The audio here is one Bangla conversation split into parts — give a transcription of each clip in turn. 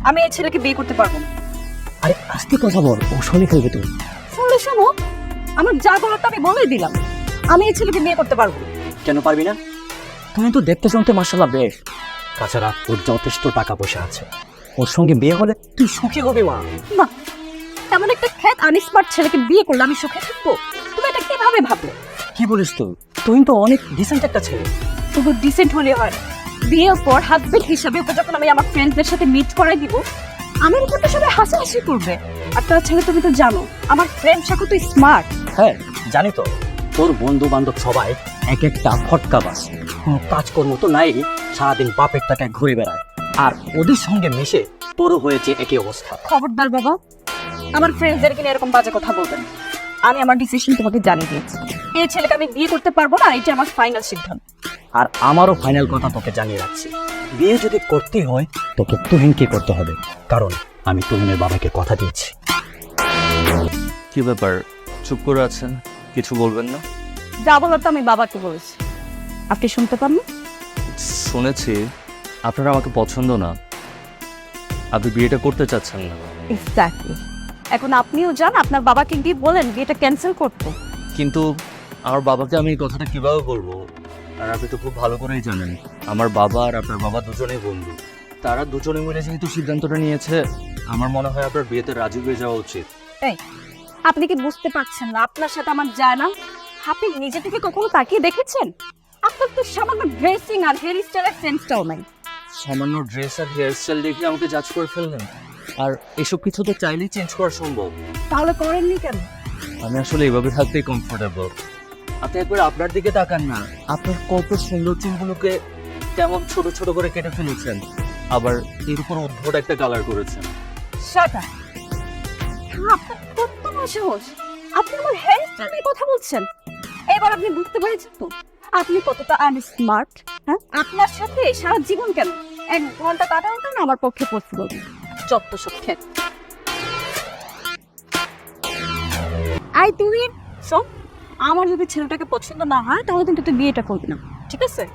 আমি এই ছেলেকে বিয়ে করতে পারবো না। আরে আস্তে কথা বল, ও শুনে ফেলবে তুমি। শুনলে শোনো, আমার যা বলার তো আমি বলেই দিলাম। আমি এই ছেলেকে বিয়ে করতে পারবো না। কেন পারবি না? তুমি তো দেখতে শুনতে মাশাআল্লাহ বেশ। তাছাড়া ওর যথেষ্ট টাকা পয়সা আছে, ওর সঙ্গে বিয়ে হলে তুই সুখী হবি মা। না, এমন একটা খ্যাত আনস্মার্ট ছেলেকে বিয়ে করলে আমি সুখে থাকবো? তুমি এটা কিভাবে ভাবলে? কি বলিস তুই? তুই তো অনেক ডিসেন্ট একটা ছেলে। শুধু ডিসেন্ট হলে হয় না, বিয়ের পর হাজবেন্ড হিসাবে ওকে যখন আমি আমার ফ্রেন্ডসদের সাথে মিট করাই দিব, আমার উপর তো সবাই হাসাহাসি করবে। আর তাছাড়া তুমি তো জানো আমার ফ্রেন্ড শাখা তো স্মার্ট। হ্যাঁ জানি তো, তোর বন্ধু বান্ধব সবাই এক একটা ফটকাবাজ, কোনো কাজকর্ম তো নাই, সারাদিন বাপের টাকায় ঘুরে বেড়ায়। আর ওদের সঙ্গে মিশে তোরও হয়েছে একই অবস্থা। খবরদার বাবা, আমার ফ্রেন্ডসদেরকে নিয়ে এরকম বাজে কথা বলবেন। আমি আমার ডিসিশন তোমাকে জানিয়ে দিয়েছি। এই ছেলেকে আমি বিয়ে করতে পারবো না, এটা আমার ফাইনাল সিদ্ধান্ত। আর আমারও ফাইনাল কথা তোকে জানিয়ে রাখছি, বিয়ে যদি করতেই হয় তোকে তুহিনকে করতে হবে, কারণ আমি তুহিনের বাবাকে কথা দিয়েছি। কি ব্যাপার, চুপ করে আছেন, কিছু বলবেন না? যা বলার তো আমি বাবাকে বলেছি, আপনি শুনতে পান না? শুনেছি আপনারা আমাকে পছন্দ না, আপনি বিয়েটা করতে চাচ্ছেন না। এক্স্যাক্টলি। এখন আপনিও যান আপনার বাবাকে গিয়ে বলেন বিয়েটা ক্যান্সেল করতে। কিন্তু আমার বাবাকে আমি এই কথাটা কিভাবে বলবো? আর আপনি তো খুব ভালো করেই জানেন আমার বাবা আর আপনার বাবা দুজনেই বন্ধু। তারা দুজনে মিলে যেহেতু সিদ্ধান্তটা নিয়েছে, আমার মনে হয় আপনার বিয়েতে রাজি হয়ে যাওয়া উচিত। এই, আপনি কি বুঝতে পারছেন না আপনার সাথে আমার যায় না? আপনি নিজে থেকে কখনো তাকিয়ে দেখেছেন? আপনার তো সামান্য ড্রেসিং আর হেয়ার স্টাইলের সেন্সটাও নাই। সামান্য ড্রেস আর হেয়ার স্টাইল দেখে আমাকে জাজ করে ফেললেন। আর এসব কিছু তো চাইলেই চেঞ্জ করা সম্ভব। তাহলে করেননি কেন? আমি আসলে এইভাবে থাকতেই কমফোর্টেবল। আপনি একবার আপনার দিকে তাকান না, আপনার কত সুন্দর চুলগুলোকে কেমন ছোট ছোট করে কেটে ফেলেছেন, আবার এর উপর উদ্ভট একটা কালার করেছেন। Shut up! আপনার কত বড় সাহস! আপনি আমার হেয়ার স্টাইল নিয়ে কথা বলছেন? এবার আপনি বুঝতে পেরেছেন তো আপনি কতটা আনস্মার্ট। হ্যাঁ, আপনার সাথে সারা জীবন কেন 1 ঘন্টা কাটানোটা না আমার পক্ষে পসিবল। যত সব খেত। আই তুমি শোন, আমার যদি ছেলেটাকে পছন্দ না হয় তাহলে কিন্তু তুই বিয়েটা করবি না, ঠিক আছে?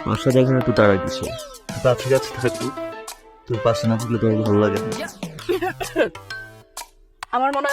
বাসা দেখে একটু তারা কিছু কাছে কাছে থাকি, তুই পাশে না থাকলে তোমার ভালো লাগে না। আমার মনে হয়